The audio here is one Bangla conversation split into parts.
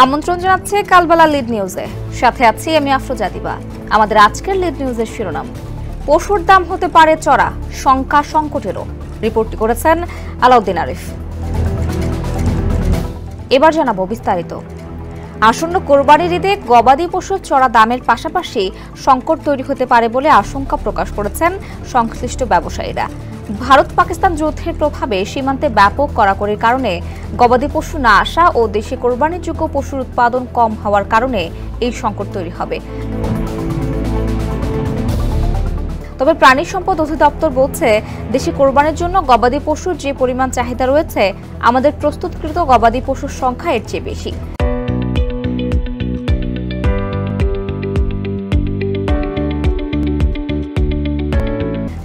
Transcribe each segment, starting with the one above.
আমন্ত্রণ জানাচ্ছে কালবেলা লিড নিউজে। সাথে আছি আমি আফরোজা দিবা। আমাদের আজকের লিড নিউজের শিরোনাম, পশুর দাম হতে পারে চড়া, শঙ্কা সংকটেরও। রিপোর্টটি করেছেন আলাউদ্দিন আরিফ। এবার জানাবো বিস্তারিত। আসন্ন কোরবানির ঈদে গবাদি পশুর চড়া দামের পাশাপাশি সংকট তৈরি হতে পারে বলে আশঙ্কা প্রকাশ করেছেন সংশ্লিষ্ট ব্যবসায়ীরা। ভারত পাকিস্তান যুদ্ধের প্রভাবে সীমান্তে ব্যাপক কড়াকড়ির কারণে গবাদি পশু না আসা ও দেশে কোরবানিযোগ্য পশুর উৎপাদন কম হওয়ার কারণে এই সংকট তৈরি হবে। তবে প্রাণী সম্পদ অধিদপ্তর বলছে, দেশে কোরবানির জন্য গবাদি পশুর যে পরিমাণ চাহিদা রয়েছে, আমাদের প্রস্তুতকৃত গবাদি পশুর সংখ্যা এর চেয়ে বেশি।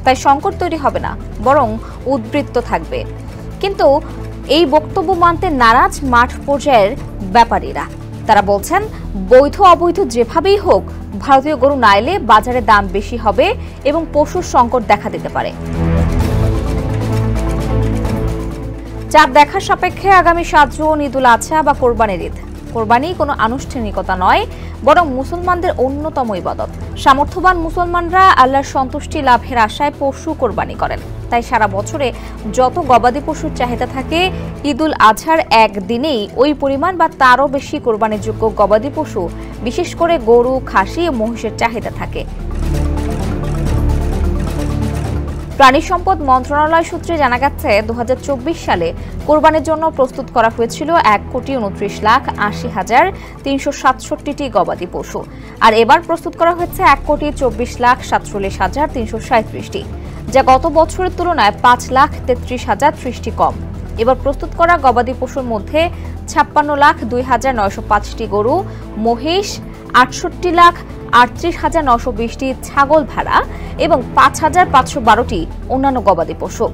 তাই সংকট তৈরি হবে না, বরং উদ্বৃত্ত থাকবে। কিন্তু এই বক্তব্য মানতে নারাজ মাঠ পর্যায়ের ব্যাপারীরা। তারা বলছেন, বৈধ অবৈধ যেভাবেই হোক, ভারতীয় গরু না এলে বাজারে দাম বেশি হবে এবং পশুর সংকট দেখা দিতে পারে। চাপ দেখার সাপেক্ষে আগামী 7 জুন ঈদুল আজহা বা কোরবানির ঈদ। কোরবানি কোনো আনুষ্ঠানিকতা নয়, বরং মুসলমানদের অন্যতম ইবাদত। সামর্থ্যবান মুসলমানরা আল্লাহর সন্তুষ্টি লাভের আশায় পশু কোরবানি করেন। তাই সারা বছরে যত গবাদি পশুর চাহিদা থাকে, ঈদুল আজহার একদিনেই ওই পরিমাণ বা তারও বেশি কোরবানিযোগ্য গবাদি পশু, বিশেষ করে গরু, খাসি ও মহিষের চাহিদা থাকে। প্রাণী সম্পদ মন্ত্রণালয় সূত্রে জানা গেছে, 2024 সালে কোরবানির জন্য প্রস্তুত করা হয়েছিল 1,29,80,367টি গবাদি পশু, আর এবার প্রস্তুত করা হয়েছে 1,24,47,337টি, যা গত বছরের তুলনায় 5,33,030টি কম। এবার প্রস্তুত করা গবাদি পশুর মধ্যে 56,02,905টি গরু, মহিষ, 68,38,920টি ছাগল ভেড়া এবং 5,512টি অন্যান্য গবাদি পশু।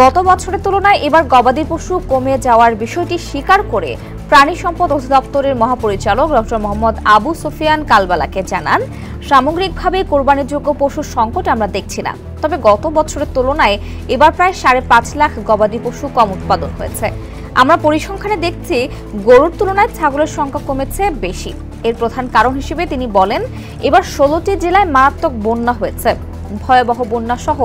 গত বছরের তুলনায় এবার গবাদি পশু কমে যাওয়ার বিষয়টি স্বীকার করে প্রাণী সম্পদ অধিদপ্তরের মহাপরিচালক ডক্টর মোহাম্মদ আবু সুফিয়ান কালবেলাকে জানান, সামগ্রিকভাবে কোরবানিযোগ্য পশুর সংকট আমরা দেখছি না। তবে গত বছরের তুলনায় এবার প্রায় 5.5 লাখ গবাদি পশু কম উৎপাদন হয়েছে। আমরা পরিসংখ্যানে দেখছি, গরুর তুলনায় ছাগলের সংখ্যা কমেছে বেশি। এর প্রধান কারণ হিসেবে তিনি বলেন, এবার 16টি জেলায় মারাত্মক বন্যা হয়েছে। ভয়াবহ বন্যা সহ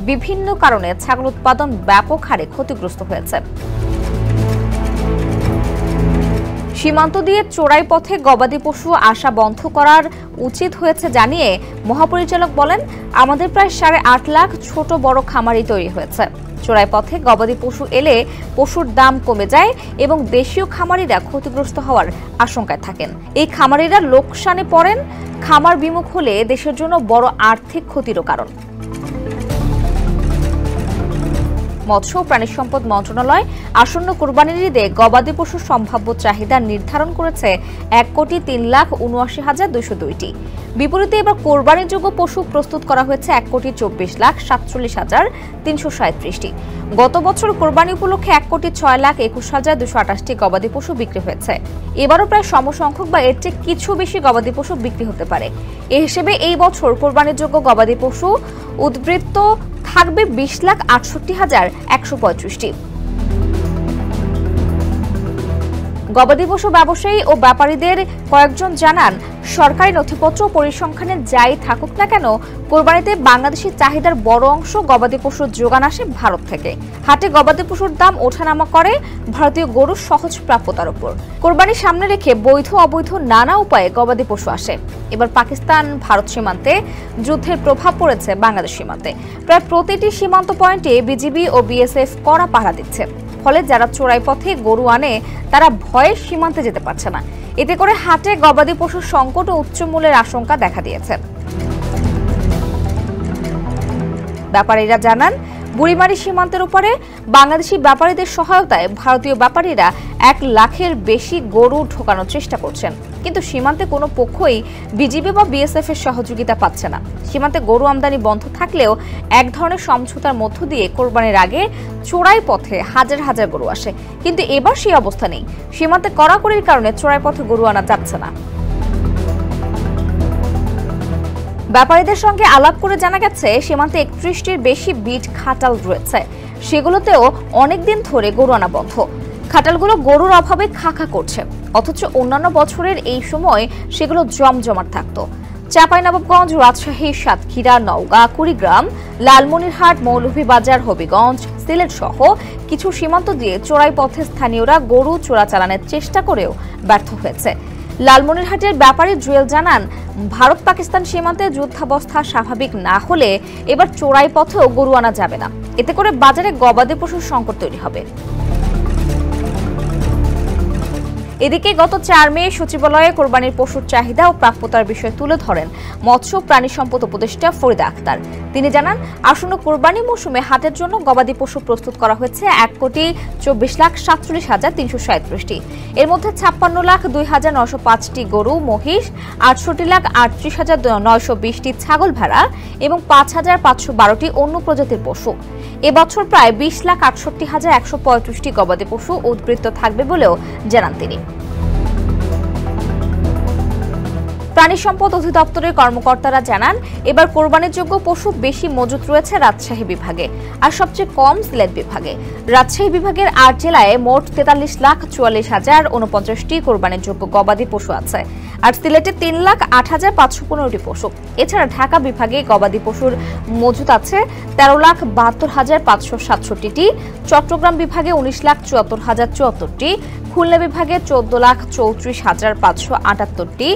বিভিন্ন কারণে ছাগল উৎপাদন ব্যাপক হারে ক্ষতিগ্রস্ত হয়েছে। সীমান্ত দিয়ে চোরাই পথে গবাদি পশু আসা বন্ধ করার উচিত হয়েছে জানিয়ে মহাপরিচালক বলেন, আমাদের প্রায় 8.5 লাখ ছোট বড় খামারি তৈরি হয়েছে। চোরাই পথে গবাদি পশু এলে পশুর দাম কমে যায় এবং দেশীয় খামারিরা ক্ষতিগ্রস্ত হওয়ার আশঙ্কায় থাকেন। এই খামারিরা লোকসানে পড়েন। খামার বিমুখ হলে দেশের জন্য বড় আর্থিক ক্ষতিরও কারণ। মৎস্য ও প্রাণী সম্পদ মন্ত্রণালয় আসন্ন কোরবানির ঈদে গবাদি পশুর সম্ভাব্য চাহিদা নির্ধারণ করেছে 1,79,202টি। বিপরীতে এবার কোরবানিযোগ্য পশু প্রস্তুত করা হয়েছে 1,24,47,337টি। গত বছর কোরবানি উপলক্ষে 1,06,21,228টি গবাদি পশু বিক্রি হয়েছে। এবারও প্রায় সমসংখ্যক বা এর চেয়ে কিছু বেশি গবাদি পশু বিক্রি হতে পারে। এ হিসেবে এই বছর কোরবানিযোগ্য গবাদি পশু উদ্বৃত্ত থাকবে 20,68,135টি। গবাদি পশু ব্যবসায়ী ও ব্যাপারীদের কয়েকজন জানান, সরকারি নথিপত্র পরিসংখ্যানে যাই থাকুক না কেন, কোরবানিতে বাংলাদেশি চাহিদার বড় অংশ গবাদি পশুর যোগান আসে ভারত থেকে। হাটে গবাদি পশুর দাম ওঠানামা করে ভারতীয় গরুর সহজ প্রাপ্যতার উপর। কোরবানি সামনে রেখে বৈধ অবৈধ নানা উপায়ে গবাদি পশু আসে। এবার পাকিস্তান ভারত সীমান্তে যুদ্ধের প্রভাব পড়েছে বাংলাদেশ সীমান্তে। প্রায় প্রতিটি সীমান্ত পয়েন্টে বিজিবি ও বিএসএফ কড়া পাহারা দিচ্ছে। ফলে যারা চোরাই পথে গরু আনে, তারা ভয়ে সীমান্তে যেতে পারছে না। এতে করে হাটে গবাদি পশুর সংকট ও উচ্চ মূল্যের আশঙ্কা দেখা দিয়েছে। ব্যাপারীরা জানান, বুড়িমারি সীমান্তের উপরে বাংলাদেশি ব্যাপারীদের সহায়তায় ভারতীয় ব্যাপারীরা 1 লাখের বেশি গরু ঢোকানোর চেষ্টা করছেন। কিন্তু সীমান্তে কোনো পক্ষই বিজিবি বা বিএসএফ এর সহযোগিতা পাচ্ছে না। সীমান্তে গরু আমদানি বন্ধ থাকলেও এক ধরনের সমঝোতার মধ্য দিয়ে কোরবানির আগে চোরাই পথে হাজার হাজার গরু আসে। কিন্তু এবার সেই অবস্থা নেই। সীমান্তে কড়াকড়ির কারণে চোরাই পথে গরু আনা যাচ্ছে না। ব্যাপারীদের সঙ্গে আলাপ করে জানা গেছে, সীমান্তে 31টির বেশি বিট খাটাল রয়েছে। সেগুলোতেও অনেকদিন ধরে গরু আনা বন্ধ। খাটালগুলো গরুর অভাবে খাখা করছে, অথচ অন্যান্য বছরের এই সময় সেগুলো জমজমাট থাকতো। চাঁপাইনবাবগঞ্জ, রাজশাহী, সাতক্ষীরা, নওগাঁ, কুড়িগ্রাম, লালমনিরহাট, মৌলভীবাজার, হবিগঞ্জ, সিলেট সহ কিছু সীমান্ত দিয়ে চোরাই পথে স্থানীয়রা গরু চোরাচালানের চেষ্টা করেও ব্যর্থ হয়েছে। লালমনিরহাটের ব্যাপারী জুয়েল জানান, ভারত পাকিস্তান সীমান্তে যুদ্ধাবস্থা স্বাভাবিক না হলে এবার চোরাই পথেও গরু আনা যাবে না, এতে করে বাজারে গবাদি পশুর সংকট তৈরি হবে। এদিকে গত 4 মে সচিবালয়ে কোরবানির পশুর চাহিদা ও প্রাপ্যতার বিষয় তুলে ধরেন মৎস্য প্রাণী সম্পদ উপদেষ্টা ফরিদা আক্তার। তিনি জানান, আসন্ন কোরবানি মৌসুমে হাটের জন্য গবাদি পশু প্রস্তুত করা হয়েছে 1,24,47,337টি। এর মধ্যে 56,02,905টি গরু, মহিষ, 68,38,920টি ছাগল, ভেড়া এবং 5,512টি অন্য প্রজাতির পশু। এবছর প্রায় 20,68,135টি গবাদি পশু উদ্বৃত্ত থাকবে বলেও জানান তিনি। প্রাণী সম্পদ অধিদপ্তরের কর্মকর্তারা জানান, এবার কোরবানির যোগ্য পশু বেশি মজুত রয়েছে রাজশাহী বিভাগে আর সবচেয়ে কম সিলেট বিভাগে। রাজশাহী বিভাগের 8 জেলায় মোট 43,44,049টি কোরবানির যোগ্য গবাদি পশু আছে, আর সিলেটে 3,08,515টি পশু। এছাড়া ঢাকা বিভাগে গবাদি পশুর মজুত আছে 13,72,567টি, চট্টগ্রাম বিভাগে 19,74,074টি, খুলনা বিভাগে 14,34,578টি,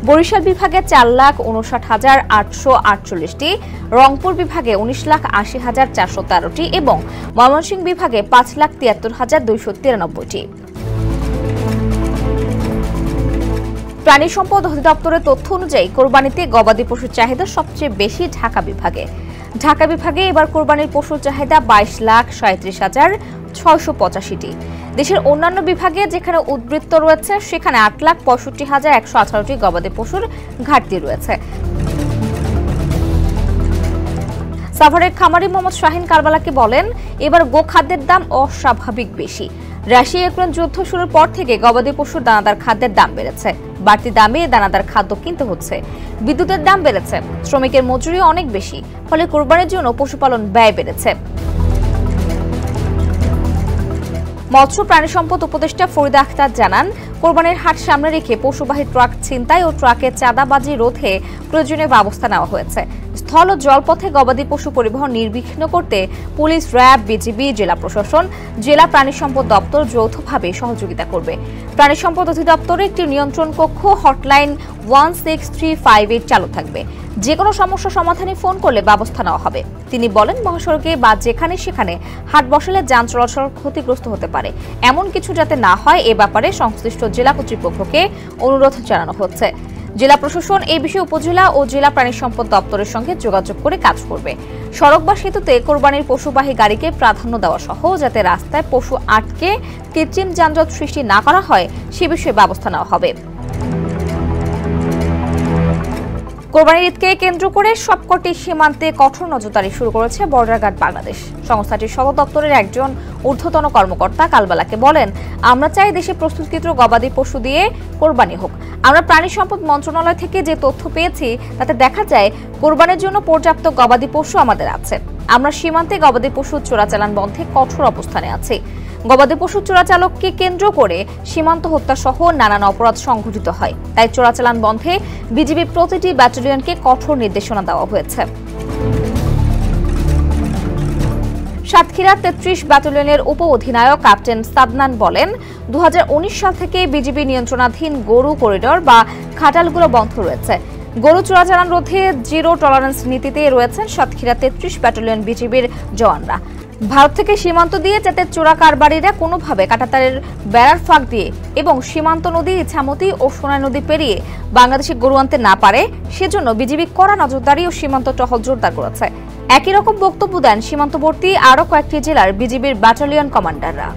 বরিশাল বিভাগে 4,59,848টি, রংপুর বিভাগে 19,80,413টি এবং ময়মনসিংহ বিভাগে 5,73,293টি। প্রাণী সম্পদ অধিদপ্তরের তথ্য অনুযায়ী কোরবানিতে গবাদি পশুর চাহিদা সবচেয়ে বেশি ঢাকা বিভাগে। ঢাকা বিভাগে এবার কোরবানির পশুর চাহিদা 22,37,685টি। দেশের অন্যান্য বিভাগে যেখানে উদ্বৃত্ত রয়েছে সেখানে 8,65,118টি গবাদি পশুর ঘাটতি রয়েছে। সাভারের খামারি মোহাম্মদ শাহিন কারবালাকে বলেন, এবার গোখাদ্যের দাম অস্বাভাবিক বেশি। রাশিয়া ইউক্রেন যুদ্ধ শুরুর পর থেকে গবাদি পশুর দানাদার খাদ্যের দাম বেড়েছে, বাড়তি দামে দানাদার খাদ্য কিনতে হচ্ছে। বিদ্যুতের দাম বেড়েছে, শ্রমিকের মজুরি অনেক বেশি, ফলে কোরবানির জন্য পশুপালন ব্যয় বেড়েছে। মৎস্য প্রাণী সম্পদ উপদেষ্টা ফরিদা আক্তার জানান, কোরবানির হাট সামনে রেখে পশুবাহী ট্রাক ছিনতাই ও ট্রাকে চাঁদাবাজি রোধে প্রয়োজনীয় ব্যবস্থা নেওয়া হয়েছে। স্থল ও জলপথে গবাদি পশু পরিবহন নির্বিঘ্ন করতে পুলিশ, র্যাব, বিজিবি, জেলা প্রশাসন, জেলা প্রাণী সম্পদ দপ্তর যৌথভাবে সহযোগিতা করবে। প্রাণী সম্পদ অধিদপ্তরে একটি নিয়ন্ত্রণ কক্ষ হটলাইন 16358 চালু থাকবে। যে কোনো সমস্যা সমাধানে ফোন করলে ব্যবস্থা নেওয়া হবে। তিনি বলেন, মহাসড়কে বা যেখানে সেখানে হাট বসালে যান চলাচল ক্ষতিগ্রস্ত হতে পারে, এমন কিছু যাতে না হয় এ ব্যাপারে সংশ্লিষ্ট জেলা কর্তৃপক্ষকে অনুরোধ জানানো হচ্ছে। জেলা প্রশাসন এই বিষয়ে উপজেলা ও জেলা প্রাণী সম্পদ দপ্তরের সঙ্গে যোগাযোগ করে কাজ করবে। সড়ক বা সেতুতে কোরবানির পশুবাহী গাড়িকে প্রাধান্য দেওয়া সহ যাতে রাস্তায় পশু আটকে কৃত্রিম যানজট সৃষ্টি না করা হয় সে বিষয়ে ব্যবস্থা নেওয়া হবে। কোরবানির ঈদকে কেন্দ্র করে সবকটি সীমান্তে কঠোর নজরদারি শুরু করেছে বর্ডার গার্ড বাংলাদেশ। সংস্থাটির সদর দপ্তরের একজন ঊর্ধ্বতন কর্মকর্তা কালবেলাকে বলেন, আমরা চাই দেশে প্রস্তুতকৃত গবাদি পশু দিয়ে কোরবানি হোক। আমরা প্রাণী সম্পদ মন্ত্রণালয় থেকে যে তথ্য পেয়েছি তাতে দেখা যায় কোরবানির জন্য পর্যাপ্ত গবাদি পশু আমাদের আছে। আমরা সীমান্তে গবাদি পশু চোরাচালান বন্ধে কঠোর অবস্থানে আছি। গবাদি পশু চোরাচালককে কেন্দ্র করে সীমান্ত হত্যা সহ নানান অপরাধ সংঘটিত হয়, তাই চোরাচালান বন্ধে বিজিবি প্রতিটি ব্যাটালিয়নকে কঠোর নির্দেশনা দেওয়া হয়েছে। সাতক্ষীরা 33 ব্যাটালিয়নের উপ অধিনায়ক ক্যাপ্টেন সাদনান বলেন, 2019 সাল থেকে বিজিবি নিয়ন্ত্রণাধীন গরু করিডর বা খাটালগুলো বন্ধ রয়েছে। গরু চোরাচালান রোধে জিরো টলারেন্স নীতিতে রয়েছেন সাতক্ষীরা 33 ব্যাটালিয়ন বিজিবির জওয়ানরা। ভারত থেকে সীমান্ত দিয়ে যাতে চোরা কারবারিরা কোনোভাবে কাঁটাতারের বেড়ার ফাঁক দিয়ে এবং সীমান্ত নদী, ইছামতি ও সোনাই নদী পেরিয়ে বাংলাদেশে গরু আনতে না পারে সেজন্য বিজিবি কড়া নজরদারি ও সীমান্ত টহল জোরদার করেছে। একই রকম বক্তব্য দেন সীমান্তবর্তী আরও কয়েকটি জেলার বিজিবির ব্যাটালিয়ন কমান্ডাররা।